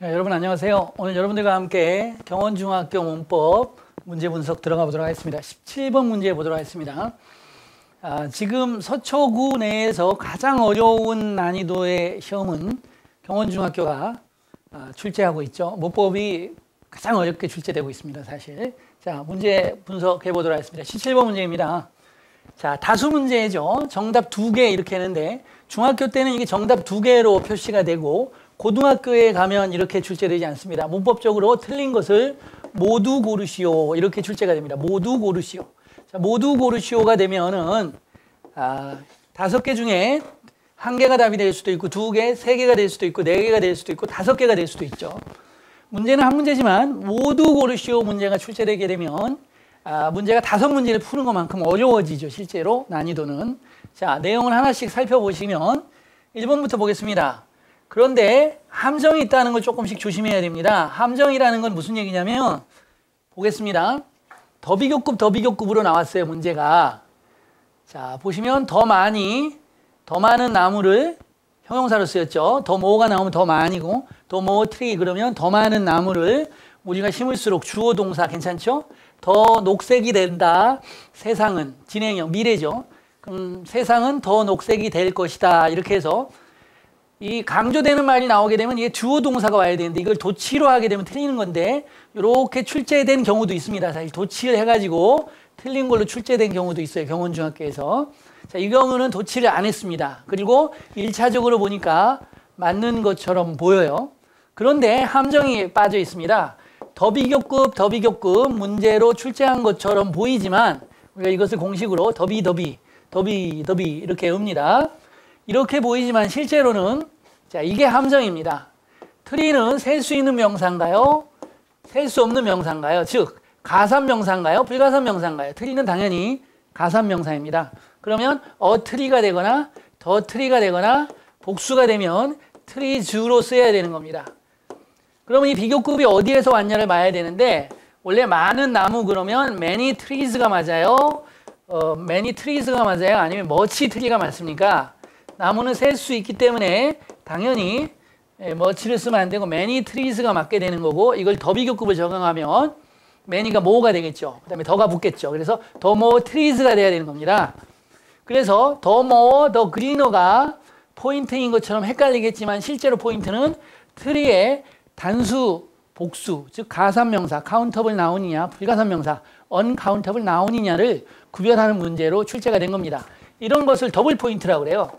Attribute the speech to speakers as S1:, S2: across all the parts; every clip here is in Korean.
S1: 네, 여러분 안녕하세요. 오늘 여러분들과 함께 경원중학교 문법 문제 분석 들어가 보도록 하겠습니다. 17번 문제 보도록 하겠습니다. 지금 서초구 내에서 가장 어려운 난이도의 시험은 경원중학교가 출제하고 있죠. 문법이 가장 어렵게 출제되고 있습니다, 사실. 자, 문제 분석해 보도록 하겠습니다. 17번 문제입니다. 자, 다수 문제죠. 정답 2개 이렇게 했는데 중학교 때는 이게 정답 2개로 표시가 되고 고등학교에 가면 이렇게 출제되지 않습니다. 문법적으로 틀린 것을 모두 고르시오 이렇게 출제가 됩니다. 모두 고르시오. 자, 모두 고르시오가 되면은 5개 중에 1개가 답이 될 수도 있고 2개, 3개가 될 수도 있고 4개가 될 수도 있고 5개가 될 수도 있죠. 문제는 한 문제지만 모두 고르시오 문제가 출제되게 되면 문제가 5문제를 푸는 것만큼 어려워지죠. 실제로 난이도는. 자, 내용을 하나씩 살펴보시면 1번부터 보겠습니다. 그런데 함정이 있다는 걸 조금씩 조심해야 됩니다. 함정이라는 건 무슨 얘기냐면 보겠습니다. 더 비교급으로 나왔어요. 문제가. 자, 보시면 더 많은 나무를 형용사로 쓰였죠. 더 모어가 나오면 더 많이고 더 모어 트리 그러면 더 많은 나무를 우리가 심을수록 주어 동사 괜찮죠? 더 녹색이 된다. 세상은 진행형 미래죠. 그럼 세상은 더 녹색이 될 것이다. 이렇게 해서 이 강조되는 말이 나오게 되면 이게 주어 동사가 와야 되는데 이걸 도치로 하게 되면 틀리는 건데 이렇게 출제된 경우도 있습니다. 사실 도치를 해가지고 틀린 걸로 출제된 경우도 있어요. 경원중학교에서. 자, 이 경우는 도치를 안 했습니다. 그리고 1차적으로 보니까 맞는 것처럼 보여요. 그런데 함정이 빠져 있습니다. 더 비교급 문제로 출제한 것처럼 보이지만 우리가 이것을 공식으로 더비 이렇게 읍니다. 이렇게 보이지만 실제로는 자, 이게 함정입니다. 트리는 셀 수 있는 명사인가요? 셀 수 없는 명사인가요? 즉 가산명사인가요? 불가산명사인가요? 트리는 당연히 가산명사입니다. 그러면 트리가 되거나 더 트리가 되거나 복수가 되면 트리 주로 써야 되는 겁니다. 그러면 이 비교급이 어디에서 왔냐를 봐야 되는데 원래 많은 나무 그러면 many trees가 맞아요? many trees가 맞아요? 아니면 much tree가 맞습니까? 나무는 셀 수 있기 때문에 당연히 much를 쓰면 안 되고 many trees가 맞게 되는 거고 이걸 더 비교급을 적용하면 many가 more가 되겠죠. 그 다음에 더가 붙겠죠. 그래서 더 more trees가 돼야 되는 겁니다. 그래서 더 more, 더 greener가 포인트인 것처럼 헷갈리겠지만 실제로 포인트는 트리의 단수, 복수, 즉 가산명사, countable 나오느냐, 불가산명사, uncountable 나오느냐를 구별하는 문제로 출제가 된 겁니다. 이런 것을 더블 포인트라고 그래요.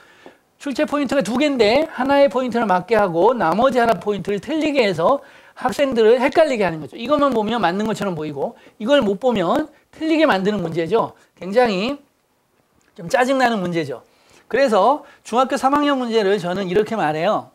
S1: 출제 포인트가 2개인데 하나의 포인트를 맞게 하고 나머지 하나 포인트를 틀리게 해서 학생들을 헷갈리게 하는 거죠. 이것만 보면 맞는 것처럼 보이고 이걸 못 보면 틀리게 만드는 문제죠. 굉장히 좀 짜증나는 문제죠. 그래서 중학교 3학년 문제를 저는 이렇게 말해요.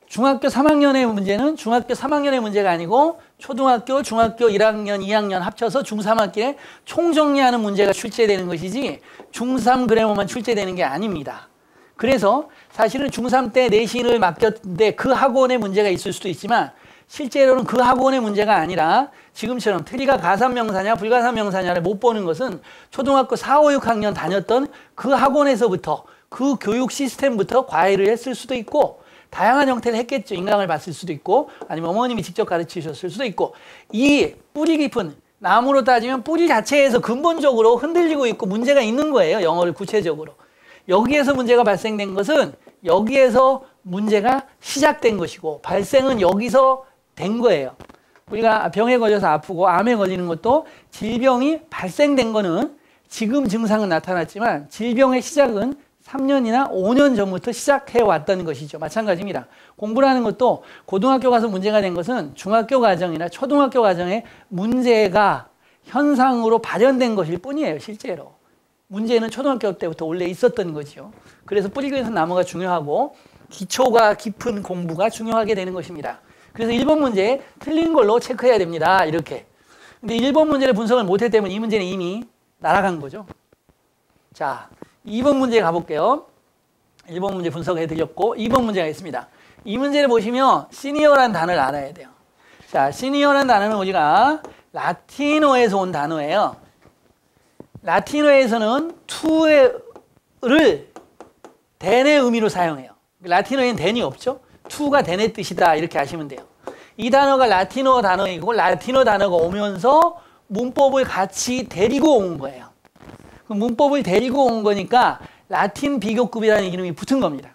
S1: 중학교 3학년의 문제는 중학교 3학년의 문제가 아니고 초등학교, 중학교 1학년, 2학년 합쳐서 중3학기에 총정리하는 문제가 출제되는 것이지 중3 그래머만 출제되는 게 아닙니다. 그래서 사실은 중3 때 내신을 맡겼는데 그 학원의 문제가 있을 수도 있지만 실제로는 그 학원의 문제가 아니라 지금처럼 트리가 가산명사냐 불가산명사냐를 못 보는 것은 초등학교 4, 5, 6학년 다녔던 그 학원에서부터 그 교육 시스템부터 과외를 했을 수도 있고 다양한 형태를 했겠죠. 인강을 봤을 수도 있고 아니면 어머님이 직접 가르치셨을 수도 있고 이 뿌리 깊은 나무로 따지면 뿌리 자체에서 근본적으로 흔들리고 있고 문제가 있는 거예요. 영어를 구체적으로. 여기에서 문제가 발생된 것은 여기에서 문제가 시작된 것이고 발생은 여기서 된 거예요. 우리가 병에 걸려서 아프고 암에 걸리는 것도 질병이 발생된 거는 지금 증상은 나타났지만 질병의 시작은 3년이나 5년 전부터 시작해 왔다는 것이죠. 마찬가지입니다. 공부라는 것도 고등학교 가서 문제가 된 것은 중학교 과정이나 초등학교 과정에 문제가 현상으로 발현된 것일 뿐이에요. 실제로. 문제는 초등학교 때부터 원래 있었던 거죠. 그래서 뿌리 깊은 나무가 중요하고 기초가 깊은 공부가 중요하게 되는 것입니다. 그래서 1번 문제 틀린 걸로 체크해야 됩니다. 이렇게. 근데 1번 문제를 분석을 못했기 때문에 이 문제는 이미 날아간 거죠. 자, 2번 문제 가볼게요. 1번 문제 분석해 드렸고 2번 문제가 있습니다. 이 문제를 보시면 시니어라는 단어를 알아야 돼요. 자, 시니어라는 단어는 우리가 라틴어에서 온 단어예요. 라틴어에서는 to를 then의 의미로 사용해요. 라틴어에는 then이 없죠. to가 되네 뜻이다 이렇게 하시면 돼요. 이 단어가 라틴어 단어이고 라틴어 단어가 오면서 문법을 같이 데리고 온 거예요. 그 문법을 데리고 온 거니까 라틴 비교급이라는 이름이 붙은 겁니다.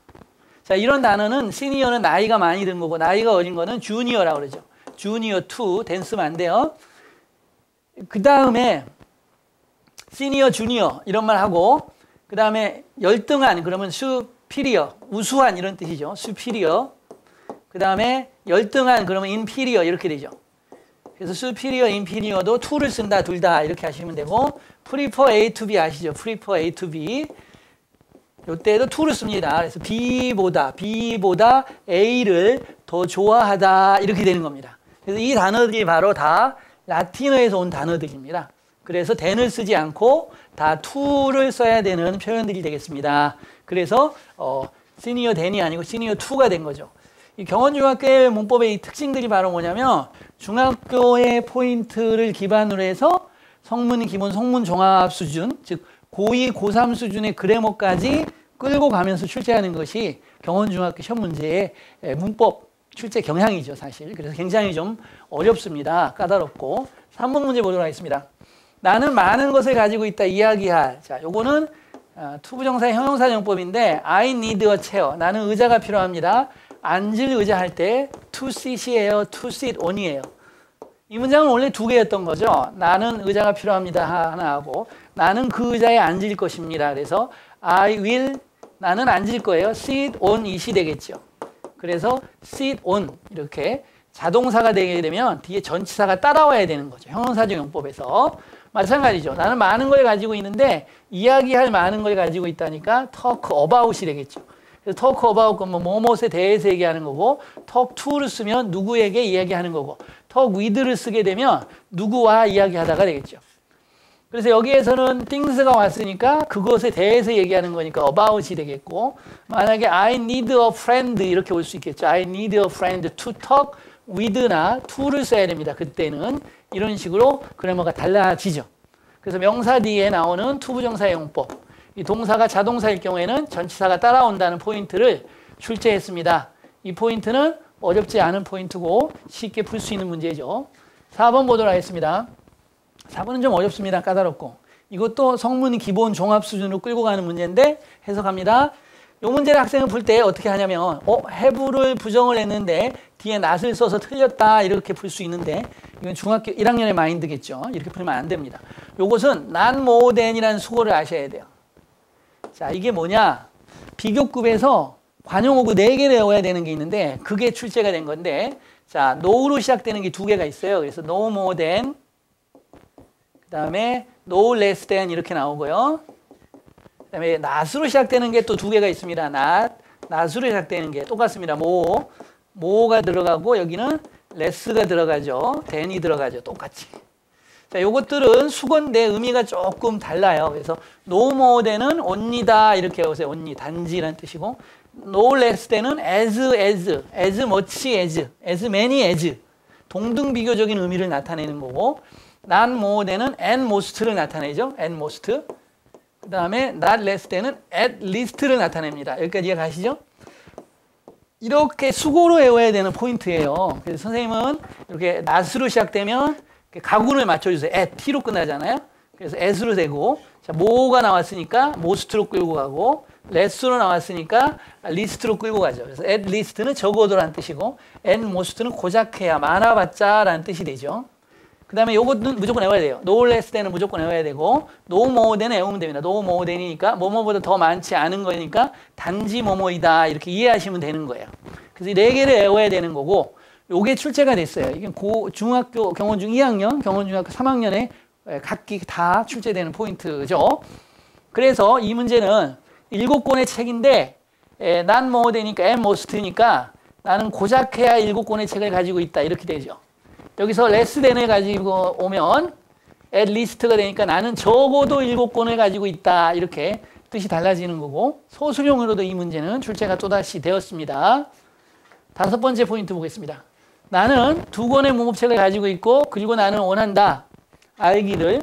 S1: 자, 이런 단어는 시니어는 나이가 많이 든 거고 나이가 어린 거는 주니어라고 그러죠. 주니어 2 댄스면 안 돼요. 그 다음에 시니어, 주니어 이런 말 하고 그 다음에 열등한 그러면 superior 우수한 이런 뜻이죠. superior. 그 다음에 열등한 그러면 inferior 이렇게 되죠. 그래서 superior, inferior도 to를 쓴다 둘 다 이렇게 하시면 되고 prefer A to B 아시죠? prefer A to B 이때도 to를 씁니다. 그래서 B보다 A를 더 좋아하다 이렇게 되는 겁니다. 그래서 이 단어들이 바로 다 라틴어에서 온 단어들입니다. 그래서 then을 쓰지 않고 다 to를 써야 되는 표현들이 되겠습니다. 그래서 시니어 then이 아니고 시니어 2가 된 거죠. 이 경원중학교의 문법의 이 특징들이 바로 뭐냐면 중학교의 포인트를 기반으로 해서 성문 기본 성문 종합 수준 즉 고2, 고3 수준의 그래머까지 끌고 가면서 출제하는 것이 경원중학교 시험 문제의 문법 출제 경향이죠, 사실. 그래서 굉장히 좀 어렵습니다. 까다롭고. 3번 문제 보도록 하겠습니다. 나는 많은 것을 가지고 있다, 이야기할. 자, 요거는 투부정사의 형용사정법인데 I need a chair. 나는 의자가 필요합니다. 앉을 의자 할 때 to sit이에요, to sit on이에요. 이 문장은 원래 두 개였던 거죠. 나는 의자가 필요합니다 하나 하고 나는 그 의자에 앉을 것입니다. 그래서 I will 나는 앉을 거예요. sit on it이 되겠죠. 그래서 sit on 이렇게 자동사가 되게 되면 뒤에 전치사가 따라와야 되는 거죠. 형용사적 용법에서. 마찬가지죠. 나는 많은 걸 가지고 있는데 이야기할 많은 걸 가지고 있다니까 talk about이 되겠죠. 그래서 talk about 그러면 뭐뭐에 대해서 얘기하는 거고 talk to를 쓰면 누구에게 이야기하는 거고 talk with를 쓰게 되면 누구와 이야기하다가 되겠죠. 그래서 여기에서는 things가 왔으니까 그것에 대해서 얘기하는 거니까 about이 되겠고 만약에 I need a friend 이렇게 올 수 있겠죠. I need a friend to talk with나 to를 써야 됩니다. 그때는 이런 식으로 그래머가 달라지죠. 그래서 명사 뒤에 나오는 투부정사의 용법 이 동사가 자동사일 경우에는 전치사가 따라온다는 포인트를 출제했습니다. 이 포인트는 어렵지 않은 포인트고 쉽게 풀 수 있는 문제죠. 4번 보도록 하겠습니다. 4번은 좀 어렵습니다. 까다롭고. 이것도 성문 기본 종합 수준으로 끌고 가는 문제인데 해석합니다. 이 문제를 학생은 풀 때 어떻게 하냐면 have를 부정을 했는데 뒤에 not을 써서 틀렸다 이렇게 풀 수 있는데 이건 중학교 1학년의 마인드겠죠. 이렇게 풀면 안 됩니다. 이것은 not more than이라는 수고를 아셔야 돼요. 자, 이게 뭐냐? 비교급에서 관용어구 4개를 외워야 되는 게 있는데 그게 출제가 된 건데 자, no로 시작되는 게 2개가 있어요. 그래서 no more than 그 다음에 no less than 이렇게 나오고요. 그 다음에 not으로 시작되는 게 또 2개가 있습니다. not으로 시작되는 게 똑같습니다. more가 들어가고 여기는 less가 들어가죠. than이 들어가죠. 똑같이. 자, 요것들은 수건데 의미가 조금 달라요. 그래서 no more than은 only다 이렇게 외우세요. only 단지라는 뜻이고 no less than은 as much as many as 동등 비교적인 의미를 나타내는 거고 not more than은 and most를 나타내죠. and most. 그 다음에 not less than은 at least를 나타냅니다. 여기까지 이해가시죠? 이렇게 수고로 외워야 되는 포인트예요. 그래서 선생님은 이렇게 not으로 시작되면 가군을 맞춰주세요. at, t로 끝나잖아요. 그래서 at으로 되고 자, more가 나왔으니까 most로 끌고 가고 less로 나왔으니까 least로 끌고 가죠. 그래서 at least는 적어도라는 뜻이고 and most는 고작해야 많아봤자 라는 뜻이 되죠. 그 다음에 요것은 무조건 외워야 돼요. no less than은 무조건 외워야 되고 no more than은 외우면 됩니다. no more than이니까 뭐뭐보다 더 많지 않은 거니까 단지 뭐뭐이다 이렇게 이해하시면 되는 거예요. 그래서 이 4개를 외워야 되는 거고 요게 출제가 됐어요. 이게 중학교 경원중 2학년, 경원중학교 3학년에 각기 다 출제되는 포인트죠. 그래서 이 문제는 7권의 책인데 not more than이니까 and most니까 나는 고작해야 7권의 책을 가지고 있다 이렇게 되죠. 여기서 less than을 가지고 오면 at least가 되니까 나는 적어도 7권을 가지고 있다 이렇게 뜻이 달라지는 거고 소수용으로도 이 문제는 출제가 또다시 되었습니다. 5번째 포인트 보겠습니다. 나는 2권의 문법책을 가지고 있고 그리고 나는 원한다. 알기를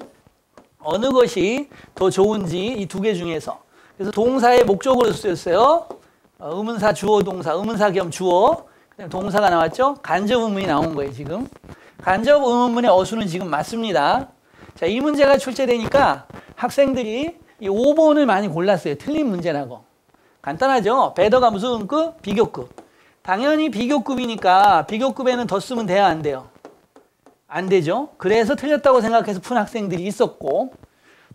S1: 어느 것이 더 좋은지 이 2개 중에서 그래서 동사의 목적으로 쓰였어요. 의문사, 주어, 동사, 의문사 겸 주어, 그다음에 동사가 나왔죠? 간접 의문이 나온 거예요, 지금. 간접 의문문의 어수는 지금 맞습니다. 자, 이 문제가 출제되니까 학생들이 이 5번을 많이 골랐어요. 틀린 문제라고. 간단하죠? 배더가 무슨 음급? 비교급. 당연히 비교급이니까 비교급에는 더 쓰면 돼야 안 돼요? 안 되죠? 그래서 틀렸다고 생각해서 푼 학생들이 있었고,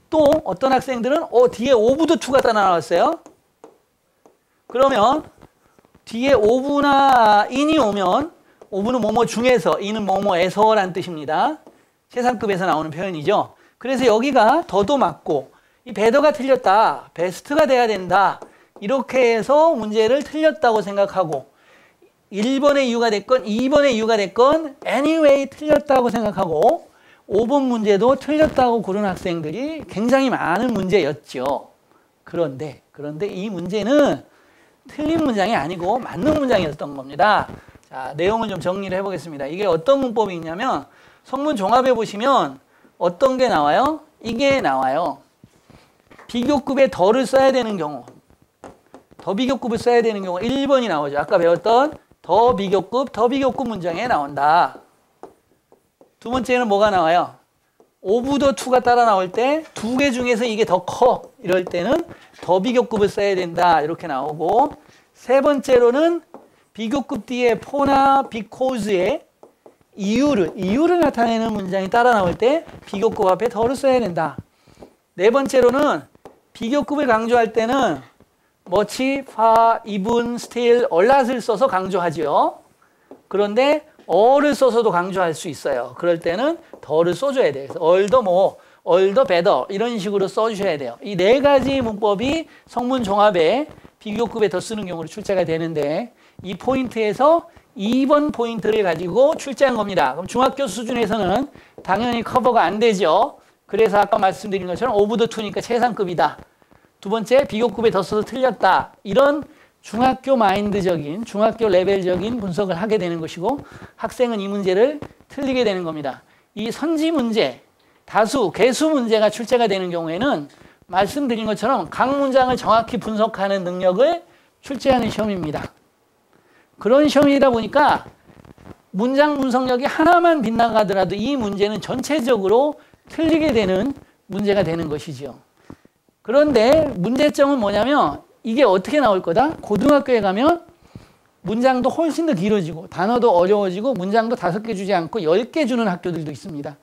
S1: 또 어떤 학생들은 뒤에 오브도 투가 따라 나왔어요. 그러면 뒤에 오브나 인이 오면 오브는 뭐뭐 중에서, 인은 뭐뭐에서라는 뜻입니다. 최상급에서 나오는 표현이죠. 그래서 여기가 더도 맞고 이 배더가 틀렸다, 베스트가 돼야 된다, 이렇게 해서 문제를 틀렸다고 생각하고 1번의 이유가 됐건 2번의 이유가 됐건 anyway 틀렸다고 생각하고 5번 문제도 틀렸다고 고른 학생들이 굉장히 많은 문제였죠. 그런데 이 문제는 틀린 문장이 아니고 맞는 문장이었던 겁니다. 자, 내용을 좀 정리를 해보겠습니다. 이게 어떤 문법이 있냐면 성문 종합에 보시면 어떤 게 나와요? 이게 나와요. 비교급에 더를 써야 되는 경우, 더 비교급을 써야 되는 경우 1번이 나오죠. 아까 배웠던 더 비교급 문장에 나온다. 두 번째는 뭐가 나와요? 오브더 투가 따라 나올 때 두 개 중에서 이게 더 커, 이럴 때는 더 비교급을 써야 된다, 이렇게 나오고, 세 번째로는 비교급 뒤에 for나 because의 이유를 나타내는 문장이 따라 나올 때 비교급 앞에 더를 써야 된다. 네 번째로는 비교급을 강조할 때는 much, far, even, still, a lot을 써서 강조하죠. 그런데 all을 써서도 강조할 수 있어요. 그럴 때는 더를 써줘야 돼요. 그래서 all the more, all the better 이런 식으로 써주셔야 돼요. 이 네 가지 문법이 성문 종합에 비교급에 더 쓰는 경우로 출제가 되는데, 이 포인트에서 2번 포인트를 가지고 출제한 겁니다. 그럼 중학교 수준에서는 당연히 커버가 안 되죠. 그래서 아까 말씀드린 것처럼 오브 더 투니까 최상급이다. 두 번째, 비교급에 더 써서 틀렸다. 이런 중학교 마인드적인, 중학교 레벨적인 분석을 하게 되는 것이고, 학생은 이 문제를 틀리게 되는 겁니다. 이 선지 문제, 다수, 개수 문제가 출제가 되는 경우에는 말씀드린 것처럼 각 문장을 정확히 분석하는 능력을 출제하는 시험입니다. 그런 시험이다 보니까 문장 분석력이 하나만 빗나가더라도 이 문제는 전체적으로 틀리게 되는 문제가 되는 것이죠. 그런데 문제점은 뭐냐면 이게 어떻게 나올 거다? 고등학교에 가면 문장도 훨씬 더 길어지고 단어도 어려워지고 문장도 5개 주지 않고 10개 주는 학교들도 있습니다.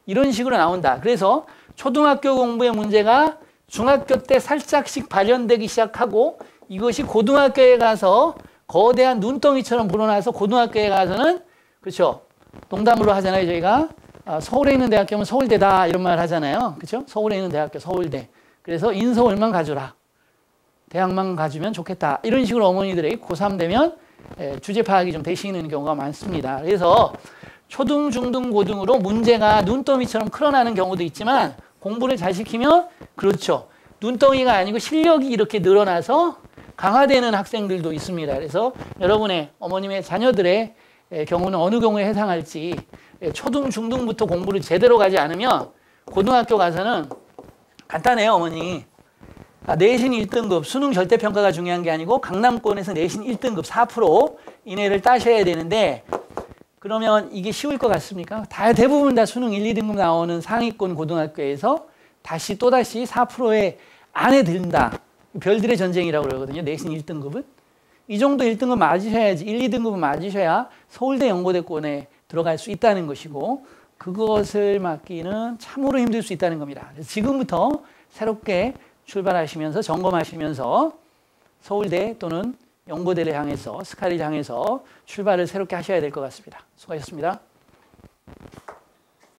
S1: 이런 식으로 나온다. 그래서 초등학교 공부의 문제가 중학교 때 살짝씩 발현되기 시작하고 이것이 고등학교에 가서 거대한 눈덩이처럼 불어나서 고등학교에 가서는, 그렇죠, 농담으로 하잖아요. 저희가 서울에 있는 대학교면 서울대다 이런 말 하잖아요. 그렇죠? 서울에 있는 대학교 서울대. 그래서 인서울만 가줘라. 대학만 가주면 좋겠다. 이런 식으로 어머니들이 고3 되면 주제 파악이 좀 되시는 경우가 많습니다. 그래서 초등, 중등, 고등으로 문제가 눈더미처럼 풀어나는 경우도 있지만 공부를 잘 시키면, 그렇죠, 눈덩이가 아니고 실력이 이렇게 늘어나서 강화되는 학생들도 있습니다. 그래서 여러분의 어머님의 자녀들의 경우는 어느 경우에 해당할지, 초등, 중등부터 공부를 제대로 가지 않으면 고등학교 가서는 간단해요. 어머니, 내신 1등급, 수능 절대평가가 중요한 게 아니고 강남권에서 내신 1등급 4% 이내를 따셔야 되는데, 그러면 이게 쉬울 것 같습니까? 대부분 다 수능 1, 2등급 나오는 상위권 고등학교에서 다시 또다시 4%의 안에 든다. 별들의 전쟁이라고 그러거든요. 내신 1등급은. 이 정도 1등급 맞으셔야지, 1, 2등급은 맞으셔야 서울대 연고대권에 들어갈 수 있다는 것이고, 그것을 막기는 참으로 힘들 수 있다는 겁니다. 그래서 지금부터 새롭게 출발하시면서 점검하시면서 서울대 또는 연고대를 향해서, 스카이를 향해서 출발을 새롭게 하셔야 될 것 같습니다. 수고하셨습니다.